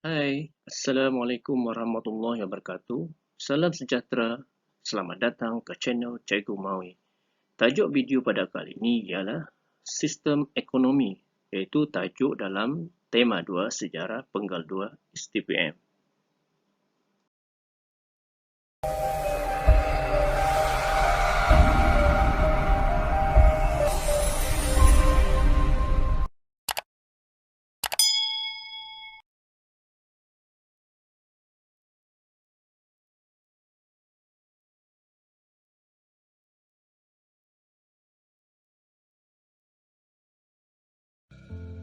Hai, Assalamualaikum warahmatullahi wabarakatuh. Salam sejahtera. Selamat datang ke channel Cikgu Mawi. Tajuk video pada kali ini ialah Sistem Ekonomi, iaitu tajuk dalam tema 2 Sejarah Penggal 2 STPM.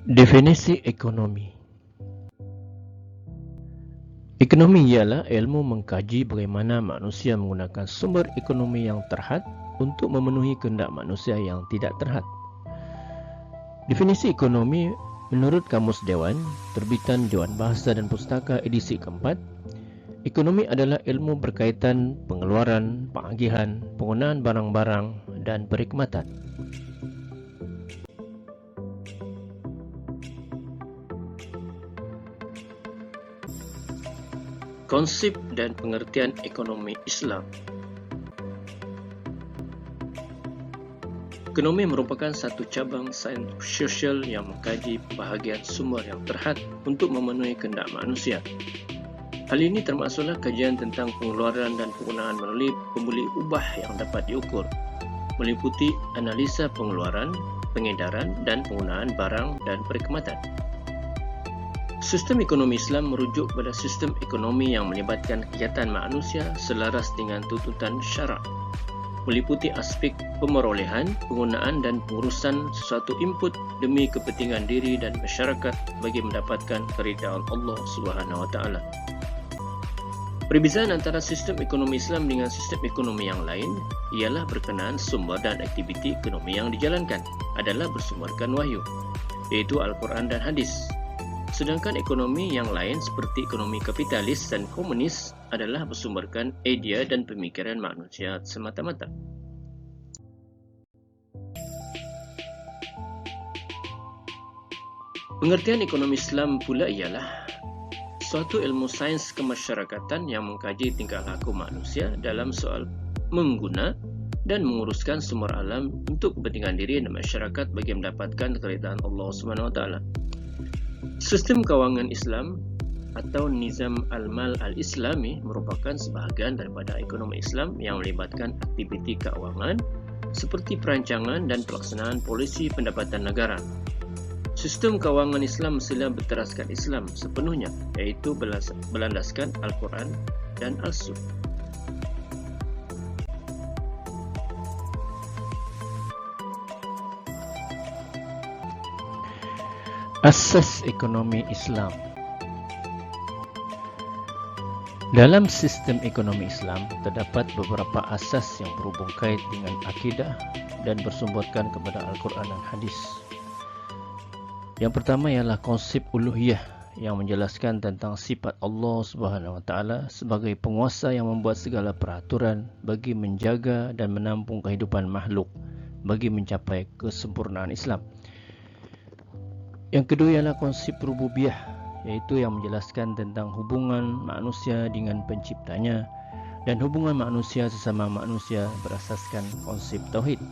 Definisi ekonomi. Ekonomi ialah ilmu mengkaji bagaimana manusia menggunakan sumber ekonomi yang terhad untuk memenuhi kehendak manusia yang tidak terhad. Definisi ekonomi menurut Kamus Dewan, terbitan Dewan Bahasa dan Pustaka edisi keempat, ekonomi adalah ilmu berkaitan pengeluaran, pengagihan, penggunaan barang-barang dan perkhidmatan. Konsep dan pengertian ekonomi Islam. Ekonomi merupakan satu cabang sains sosial yang mengkaji bahagian sumber yang terhad untuk memenuhi kehendak manusia. Hal ini termasuklah kajian tentang pengeluaran dan penggunaan melalui pembeli ubah yang dapat diukur, meliputi analisa pengeluaran, pengedaran dan penggunaan barang dan perkhidmatan. Sistem ekonomi Islam merujuk pada sistem ekonomi yang melibatkan kegiatan manusia selaras dengan tuntutan syarak, meliputi aspek pemerolehan, penggunaan dan pengurusan sesuatu input demi kepentingan diri dan masyarakat bagi mendapatkan keridaan Allah Subhanahu wa taala. Perbezaan antara sistem ekonomi Islam dengan sistem ekonomi yang lain ialah berkenaan sumber dan aktiviti ekonomi yang dijalankan adalah bersumberkan wahyu, iaitu Al-Quran dan Hadis. Sedangkan ekonomi yang lain seperti ekonomi kapitalis dan komunis adalah bersumberkan idea dan pemikiran manusia semata-mata. Pengertian ekonomi Islam pula ialah suatu ilmu sains kemasyarakatan yang mengkaji tingkah laku manusia dalam soal mengguna dan menguruskan sumber alam untuk kepentingan diri dan masyarakat bagi mendapatkan keridaan Allah Subhanahu wa taala. Sistem kewangan Islam atau Nizam Al-Mal Al-Islami merupakan sebahagian daripada ekonomi Islam yang melibatkan aktiviti keuangan seperti perancangan dan pelaksanaan polisi pendapatan negara. Sistem kewangan Islam mestilah berteraskan Islam sepenuhnya, iaitu berlandaskan Al-Quran dan Al-Sunnah. Asas ekonomi Islam. Dalam sistem ekonomi Islam, terdapat beberapa asas yang berhubung kait dengan akidah dan bersumberkan kepada Al-Quran dan Hadis. Yang pertama ialah konsep uluhiyah yang menjelaskan tentang sifat Allah Subhanahu wa taala sebagai penguasa yang membuat segala peraturan bagi menjaga dan menampung kehidupan makhluk bagi mencapai kesempurnaan Islam. Yang kedua ialah konsep rububiyah, iaitu yang menjelaskan tentang hubungan manusia dengan penciptanya dan hubungan manusia sesama manusia berasaskan konsep tauhid.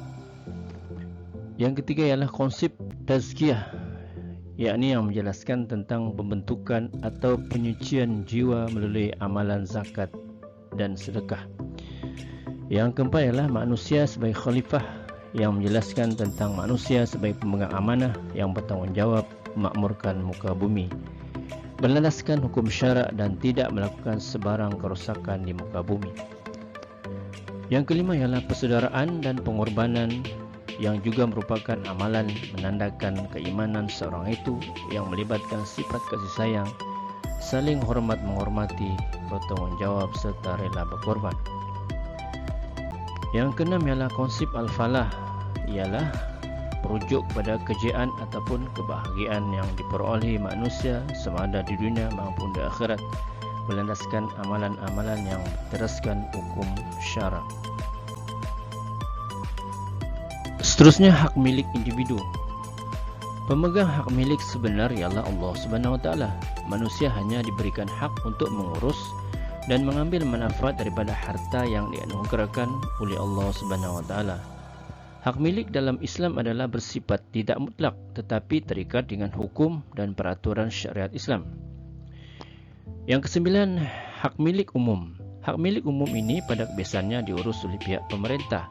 Yang ketiga ialah konsep tazkiyah, yakni yang menjelaskan tentang pembentukan atau penyucian jiwa melalui amalan zakat dan sedekah. Yang keempat ialah manusia sebagai khalifah, yang menjelaskan tentang manusia sebagai pemegang amanah yang bertanggungjawab memakmurkan muka bumi, berlandaskan hukum syarak dan tidak melakukan sebarang kerosakan di muka bumi. Yang kelima ialah persaudaraan dan pengorbanan, yang juga merupakan amalan menandakan keimanan seorang itu yang melibatkan sifat kasih sayang, saling hormat menghormati, bertanggungjawab serta rela berkorban. Yang keenam ialah konsep al-falah, ialah merujuk pada kejayaan ataupun kebahagiaan yang diperoleh manusia sama ada di dunia maupun di akhirat, berlandaskan amalan-amalan yang berteraskan hukum syarak. Seterusnya, hak milik individu. Pemegang hak milik sebenar ialah Allah Subhanahu wa taala. Manusia hanya diberikan hak untuk mengurus dan mengambil manfaat daripada harta yang dianugerahkan oleh Allah Subhanahu wa taala. Hak milik dalam Islam adalah bersifat tidak mutlak tetapi terikat dengan hukum dan peraturan syariat Islam. Yang kesembilan, hak milik umum. Hak milik umum ini pada kebiasaannya diurus oleh pihak pemerintah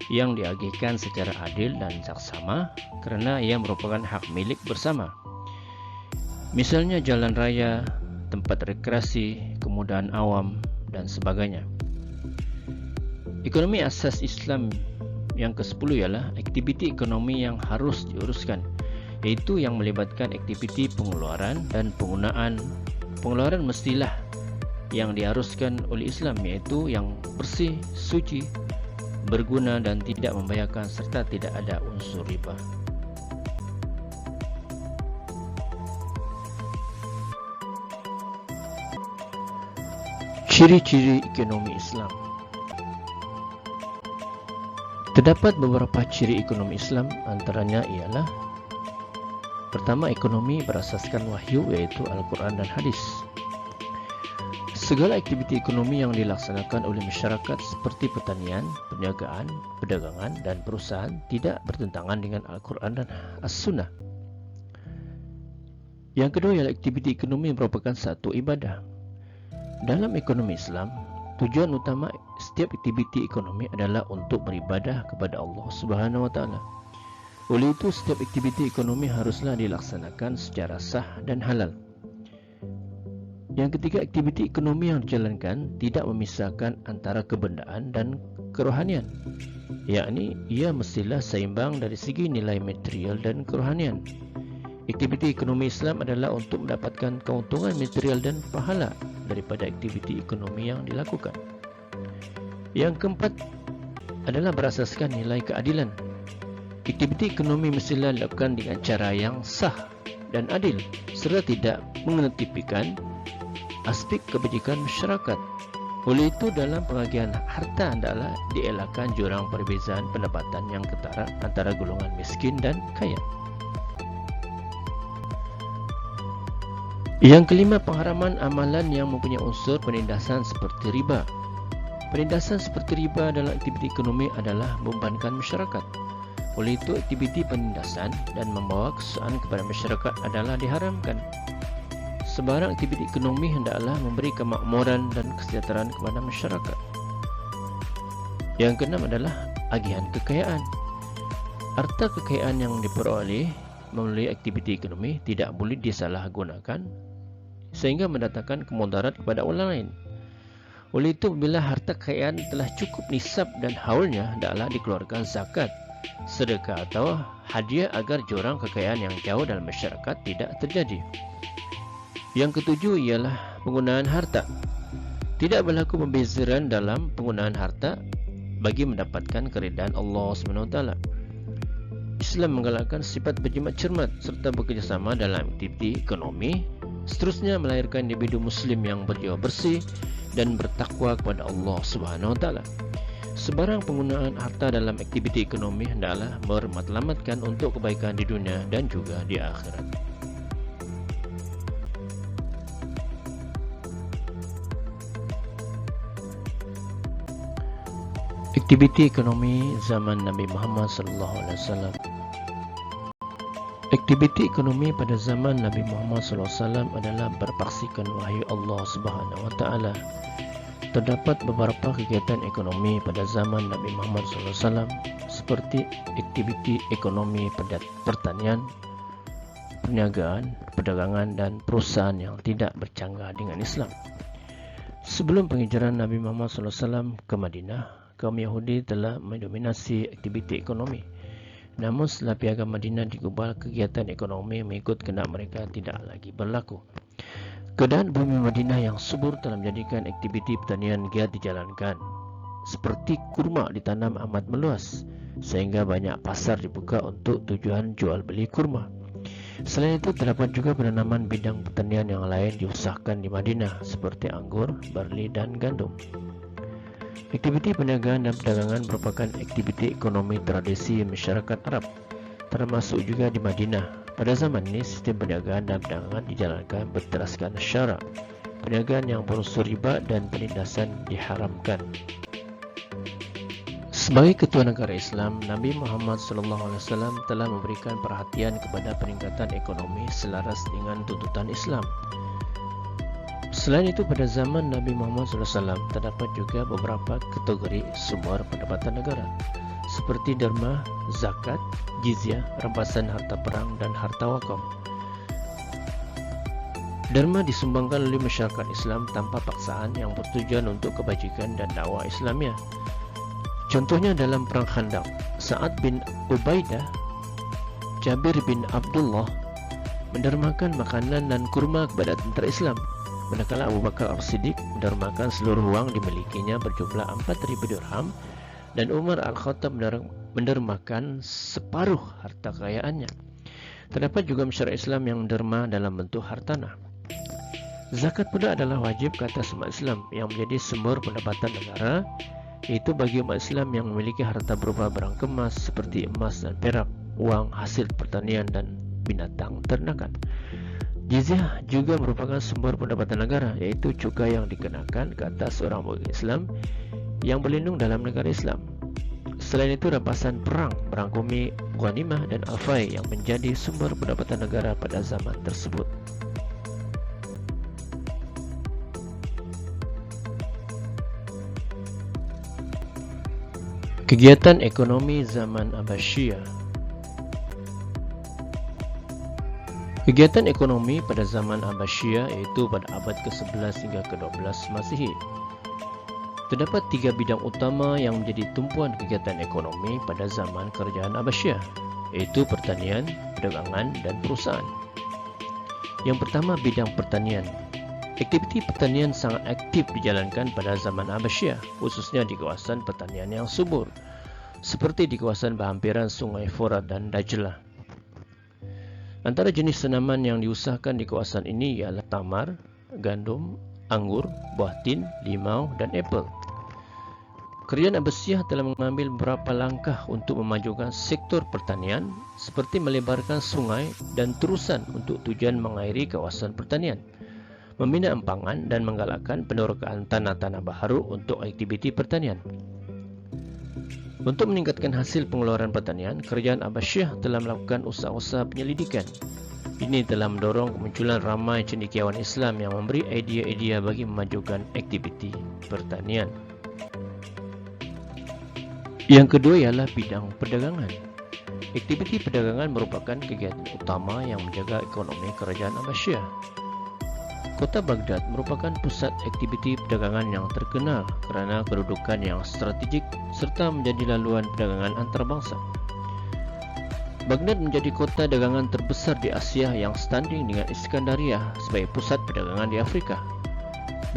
yang diagihkan secara adil dan saksama kerana ia merupakan hak milik bersama. Misalnya jalan raya, tempat rekreasi, kemudahan awam dan sebagainya. Ekonomi asas Islam yang ke-10 ialah aktiviti ekonomi yang harus diuruskan, iaitu yang melibatkan aktiviti pengeluaran dan penggunaan. Pengeluaran mestilah yang diharuskan oleh Islam, iaitu yang bersih, suci, berguna dan tidak membahayakan serta tidak ada unsur riba. Ciri-ciri ekonomi Islam. Terdapat beberapa ciri ekonomi Islam, antaranya ialah: pertama, ekonomi berasaskan wahyu, iaitu Al-Quran dan Hadis. Segala aktiviti ekonomi yang dilaksanakan oleh masyarakat seperti pertanian, perniagaan, perdagangan dan perusahaan tidak bertentangan dengan Al-Quran dan As-Sunnah. Yang kedua ialah aktiviti ekonomi merupakan satu ibadah. Dalam ekonomi Islam, tujuan utama setiap aktiviti ekonomi adalah untuk beribadah kepada Allah Subhanahu wa taala. Oleh itu, setiap aktiviti ekonomi haruslah dilaksanakan secara sah dan halal. Yang ketiga, aktiviti ekonomi yang dijalankan tidak memisahkan antara kebendaan dan kerohanian, yakni ia mestilah seimbang dari segi nilai material dan kerohanian. Aktiviti ekonomi Islam adalah untuk mendapatkan keuntungan material dan pahala daripada aktiviti ekonomi yang dilakukan. Yang keempat adalah berasaskan nilai keadilan. Aktiviti ekonomi mestilah dilakukan dengan cara yang sah dan adil serta tidak mengetepikan aspek kebajikan masyarakat. Oleh itu, dalam pengagihan harta hendaklah dielakkan jurang perbezaan pendapatan yang ketara antara golongan miskin dan kaya. Yang kelima, pengharaman amalan yang mempunyai unsur penindasan seperti riba. Penindasan seperti riba dalam aktiviti ekonomi adalah membebankan masyarakat. Oleh itu, aktiviti penindasan dan membawa kesusahan kepada masyarakat adalah diharamkan. Sebarang aktiviti ekonomi hendaklah memberi kemakmuran dan kesejahteraan kepada masyarakat. Yang keenam adalah agihan kekayaan. Harta kekayaan yang diperoleh melalui aktiviti ekonomi tidak boleh disalahgunakan sehingga mendatangkan kemudarat kepada orang lain. Oleh itu, bila harta kekayaan telah cukup nisab dan haulnya, hendaklah dikeluarkan zakat, sedekah atau hadiah agar jurang kekayaan yang jauh dalam masyarakat tidak terjadi. Yang ketujuh ialah penggunaan harta. Tidak berlaku pembezaran dalam penggunaan harta bagi mendapatkan keridaan Allah SWT. Islam menggalakkan sifat berjimat cermat serta bekerjasama dalam aktiviti ekonomi, seterusnya melahirkan individu Muslim yang berjiwa bersih dan bertakwa kepada Allah SWT. Sebarang penggunaan harta dalam aktiviti ekonomi hendaklah bermatlamatkan untuk kebaikan di dunia dan juga di akhirat. Aktiviti ekonomi zaman Nabi Muhammad SAW. Aktiviti ekonomi pada zaman Nabi Muhammad SAW adalah berpaksikan wahyu Allah Subhanahu wa taala. Terdapat beberapa kegiatan ekonomi pada zaman Nabi Muhammad SAW seperti aktiviti ekonomi pada pertanian, perniagaan, perdagangan dan perusahaan yang tidak bercanggah dengan Islam. Sebelum penghijrahan Nabi Muhammad SAW ke Madinah, kaum Yahudi telah mendominasi aktiviti ekonomi. Namun setelah piagam Madinah digubal, kegiatan ekonomi mengikut kehendak mereka tidak lagi berlaku. Keadaan bumi Madinah yang subur telah menjadikan aktiviti pertanian giat dijalankan. Seperti kurma ditanam amat meluas, sehingga banyak pasar dibuka untuk tujuan jual beli kurma. Selain itu, terdapat juga penanaman bidang pertanian yang lain diusahakan di Madinah seperti anggur, barley dan gandum. Aktiviti perniagaan dan perdagangan merupakan aktiviti ekonomi tradisi masyarakat Arab, termasuk juga di Madinah. Pada zaman ini, sistem perniagaan dan perdagangan dijalankan berdasarkan syarak. Perniagaan yang berunsur riba dan penindasan diharamkan. Sebagai ketua negara Islam, Nabi Muhammad SAW telah memberikan perhatian kepada peningkatan ekonomi selaras dengan tuntutan Islam. Selain itu, pada zaman Nabi Muhammad SAW terdapat juga beberapa kategori sumber pendapatan negara seperti derma, zakat, jizyah, rampasan harta perang, dan harta wakaf. Derma disumbangkan oleh masyarakat Islam tanpa paksaan yang bertujuan untuk kebajikan dan dakwah Islamiyah. Contohnya dalam Perang Khandaq, Sa'ad bin Ubaidah, Jabir bin Abdullah mendermakan makanan dan kurma kepada tentera Islam, manakala Abu Bakar As-Siddiq mendermakan seluruh uang dimilikinya berjumlah 4.000 dirham, dan Umar Al-Khattab mendermakan separuh harta kekayaannya. Terdapat juga masyarakat Islam yang menderma dalam bentuk hartanah. Zakat pula adalah wajib ke atas umat Islam yang menjadi sumber pendapatan negara, yaitu bagi umat Islam yang memiliki harta berupa barang kemas seperti emas dan perak, uang hasil pertanian, dan binatang ternakan. Jizyah juga merupakan sumber pendapatan negara, yaitu cukai yang dikenakan ke atas orang Islam yang berlindung dalam negara Islam. Selain itu, rampasan perang merangkumi ghanimah dan afai yang menjadi sumber pendapatan negara pada zaman tersebut. Kegiatan ekonomi zaman Abbasiyah. Kegiatan ekonomi pada zaman Abbasiyah yaitu pada abad ke-11 hingga ke-12 Masihi. Terdapat 3 bidang utama yang menjadi tumpuan kegiatan ekonomi pada zaman kerajaan Abbasiyah, yaitu pertanian, perdagangan, dan perusahaan. Yang pertama, bidang pertanian. Aktiviti pertanian sangat aktif dijalankan pada zaman Abbasiyah, khususnya di kawasan pertanian yang subur, seperti di kawasan berhampiran Sungai Furat dan Dajlah. Antara jenis tanaman yang diusahakan di kawasan ini ialah tamar, gandum, anggur, buah tin, limau, dan apel. Kerajaan Abbasiyah telah mengambil beberapa langkah untuk memajukan sektor pertanian, seperti melebarkan sungai dan terusan untuk tujuan mengairi kawasan pertanian, membina empangan, dan menggalakkan penerokaan tanah-tanah baharu untuk aktiviti pertanian. Untuk meningkatkan hasil pengeluaran pertanian, kerajaan Abbasiyah telah melakukan usaha-usaha penyelidikan. Ini telah mendorong kemunculan ramai cendekiawan Islam yang memberi idea-idea bagi memajukan aktiviti pertanian. Yang kedua ialah bidang perdagangan. Aktiviti perdagangan merupakan kegiatan utama yang menjaga ekonomi kerajaan Abbasiyah. Kota Baghdad merupakan pusat aktiviti perdagangan yang terkenal kerana kedudukan yang strategik serta menjadi laluan perdagangan antarabangsa. Baghdad menjadi kota dagangan terbesar di Asia yang setanding dengan Iskandaria sebagai pusat perdagangan di Afrika.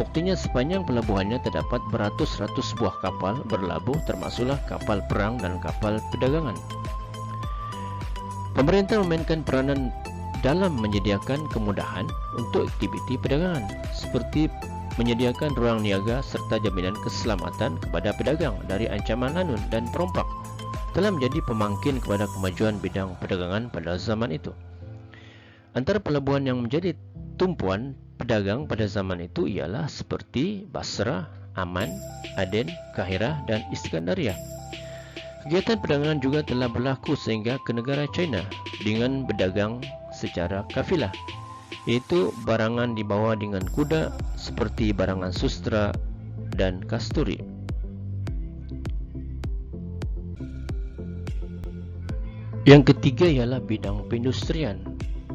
Buktinya, sepanjang pelabuhannya terdapat beratus-ratus buah kapal berlabuh, termasuklah kapal perang dan kapal perdagangan. Pemerintah memainkan peranan dalam menyediakan kemudahan untuk aktiviti perdagangan, seperti menyediakan ruang niaga serta jaminan keselamatan kepada pedagang dari ancaman lanun dan perompak, telah menjadi pemangkin kepada kemajuan bidang perdagangan pada zaman itu. Antara pelabuhan yang menjadi tumpuan pedagang pada zaman itu ialah seperti Basrah, Aman, Aden, Kahirah, dan Iskandaria. Kegiatan perdagangan juga telah berlaku sehingga ke negara China dengan berdagang secara kafilah, iaitu barangan dibawa dengan kuda seperti barangan sustra dan kasturi. Yang ketiga ialah bidang perindustrian.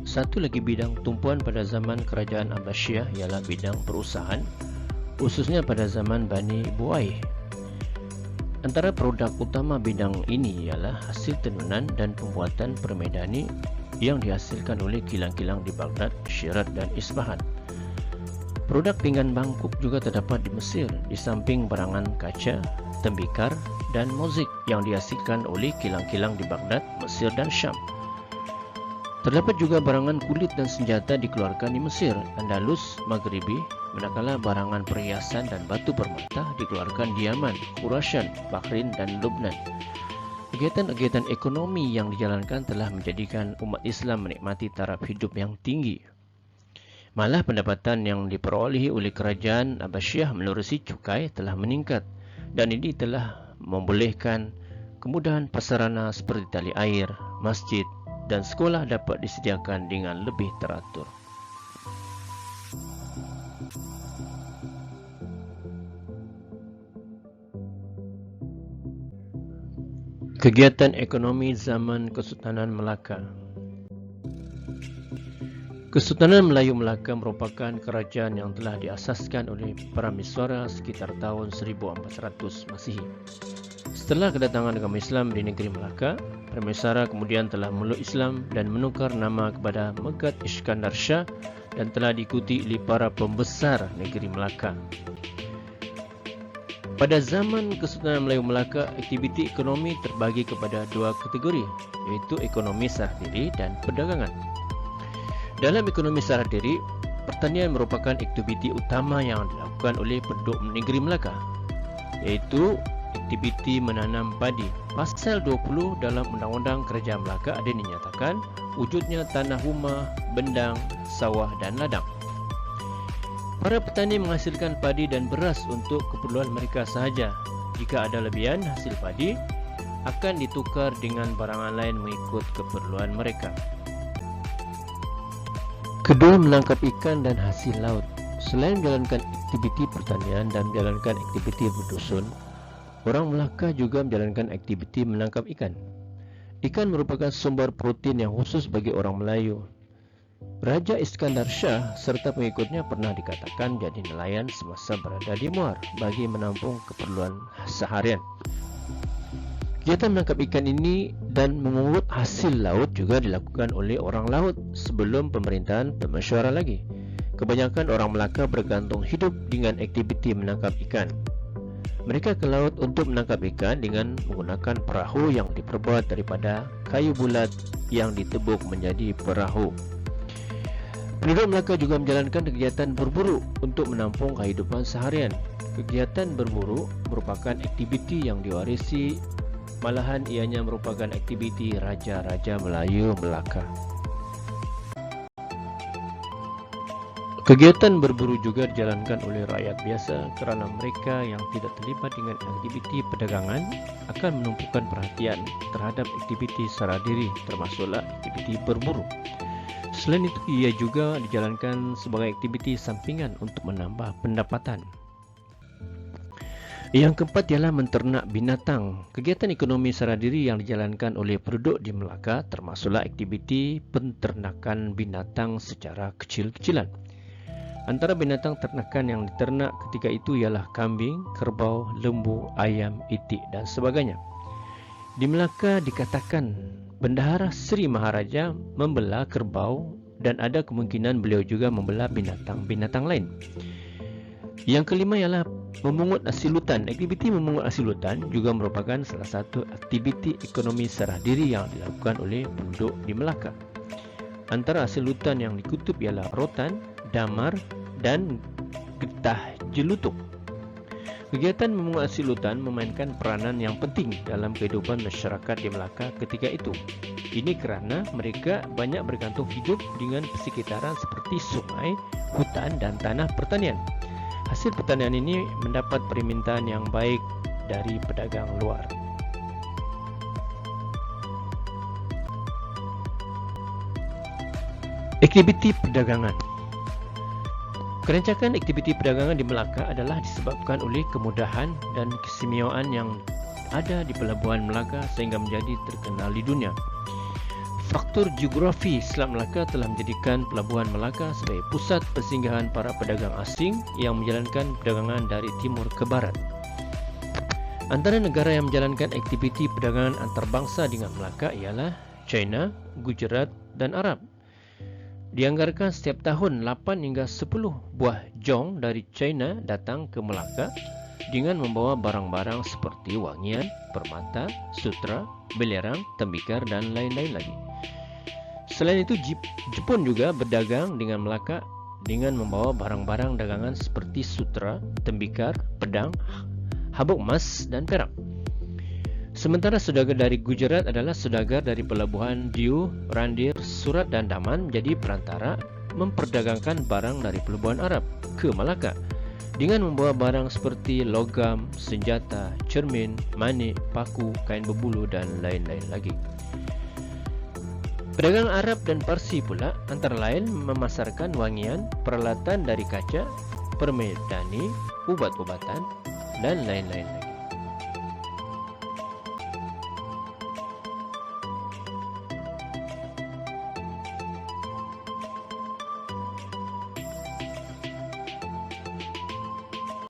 Satu lagi bidang tumpuan pada zaman kerajaan Abbasiyah ialah bidang perusahaan, khususnya pada zaman Bani Buaih. Antara produk utama bidang ini ialah hasil tenunan dan pembuatan permedani yang dihasilkan oleh kilang-kilang di Baghdad, Syirat, dan Isfahan. Produk pinggan bangkuk juga terdapat di Mesir, di samping barangan kaca, tembikar, dan mozaik yang dihasilkan oleh kilang-kilang di Baghdad, Mesir, dan Syam. Terdapat juga barangan kulit dan senjata dikeluarkan di Mesir, Andalus, Maghribi, manakala barangan perhiasan dan batu permata dikeluarkan di Yaman, Khurasan, Bahrain, dan Lubnan. Kegiatan-kegiatan ekonomi yang dijalankan telah menjadikan umat Islam menikmati taraf hidup yang tinggi. Malah pendapatan yang diperolehi oleh kerajaan Abbasiyah menerusi cukai telah meningkat, dan ini telah membolehkan kemudahan prasarana seperti tali air, masjid dan sekolah dapat disediakan dengan lebih teratur. Kegiatan ekonomi zaman Kesultanan Melaka. Kesultanan Melayu Melaka merupakan kerajaan yang telah diasaskan oleh Paramiswara sekitar tahun 1400 Masihi. Setelah kedatangan agama Islam di negeri Melaka, Paramiswara kemudian telah memeluk Islam dan menukar nama kepada Megat Iskandar Shah dan telah diikuti oleh para pembesar negeri Melaka. Pada zaman Kesultanan Melayu Melaka, aktiviti ekonomi terbagi kepada dua kategori, iaitu ekonomi saraf diri dan perdagangan. Dalam ekonomi saraf diri, pertanian merupakan aktiviti utama yang dilakukan oleh penduduk negeri Melaka, iaitu aktiviti menanam padi. Pasal 20 dalam Undang-Undang Kerajaan Melaka ada dinyatakan wujudnya tanah rumah, bendang, sawah dan ladang. Para petani menghasilkan padi dan beras untuk keperluan mereka sahaja. Jika ada lebihan hasil padi, akan ditukar dengan barangan lain mengikut keperluan mereka. Kedua, menangkap ikan dan hasil laut. Selain menjalankan aktiviti pertanian dan menjalankan aktiviti berdusun, orang Melaka juga menjalankan aktiviti menangkap ikan. Ikan merupakan sumber protein yang khusus bagi orang Melayu. Raja Iskandar Shah serta pengikutnya pernah dikatakan jadi nelayan semasa berada di Muar bagi menampung keperluan seharian. Kegiatan menangkap ikan ini dan memungut hasil laut juga dilakukan oleh orang laut sebelum pemerintahan Paramiswara lagi. Kebanyakan orang Melaka bergantung hidup dengan aktiviti menangkap ikan. Mereka ke laut untuk menangkap ikan dengan menggunakan perahu yang diperbuat daripada kayu bulat yang ditebuk menjadi perahu. Penduduk Melaka juga menjalankan kegiatan berburu untuk menampung kehidupan seharian. Kegiatan berburu merupakan aktiviti yang diwarisi, malahan ianya merupakan aktiviti Raja-Raja Melayu Melaka. Kegiatan berburu juga dijalankan oleh rakyat biasa kerana mereka yang tidak terlibat dengan aktiviti perdagangan akan menumpukan perhatian terhadap aktiviti sara diri termasuklah aktiviti berburu. Selain itu, ia juga dijalankan sebagai aktiviti sampingan untuk menambah pendapatan. Yang keempat ialah menternak binatang. Kegiatan ekonomi sara diri yang dijalankan oleh penduduk di Melaka termasuklah aktiviti penternakan binatang secara kecil-kecilan. Antara binatang ternakan yang diternak ketika itu ialah kambing, kerbau, lembu, ayam, itik dan sebagainya. Di Melaka dikatakan Bendahara Sri Maharaja membelah kerbau dan ada kemungkinan beliau juga membelah binatang-binatang lain. Yang kelima ialah memungut hasil hutan. Aktiviti memungut hasil hutan juga merupakan salah satu aktiviti ekonomi sara diri yang dilakukan oleh penduduk di Melaka. Antara hasil hutan yang dikutip ialah rotan, damar dan getah jelutuk. Kegiatan memungut hasil hutan memainkan peranan yang penting dalam kehidupan masyarakat di Melaka ketika itu. Ini kerana mereka banyak bergantung hidup dengan persekitaran seperti sungai, hutan dan tanah pertanian. Hasil pertanian ini mendapat permintaan yang baik dari pedagang luar. Aktiviti perdagangan. Kerancakan aktiviti perdagangan di Melaka adalah disebabkan oleh kemudahan dan keistimewaan yang ada di pelabuhan Melaka sehingga menjadi terkenal di dunia. Faktor geografi Selat Melaka telah menjadikan pelabuhan Melaka sebagai pusat persinggahan para pedagang asing yang menjalankan perdagangan dari timur ke barat. Antara negara yang menjalankan aktiviti perdagangan antarabangsa dengan Melaka ialah China, Gujarat dan Arab. Dianggarkan setiap tahun 8 hingga 10 buah jong dari China datang ke Melaka dengan membawa barang-barang seperti wangian, permata, sutra, belerang, tembikar dan lain-lain lagi. Selain itu, Jepun juga berdagang dengan Melaka dengan membawa barang-barang dagangan seperti sutra, tembikar, pedang, habuk emas dan perak. Sementara saudagar dari Gujarat adalah saudagar dari pelabuhan Diu, Randir, Surat dan Daman menjadi perantara memperdagangkan barang dari pelabuhan Arab ke Malaka dengan membawa barang seperti logam, senjata, cermin, manik, paku, kain berbulu dan lain-lain lagi. Pedagang Arab dan Parsi pula antara lain memasarkan wangian, peralatan dari kaca, permedani, ubat-ubatan dan lain-lain lagi.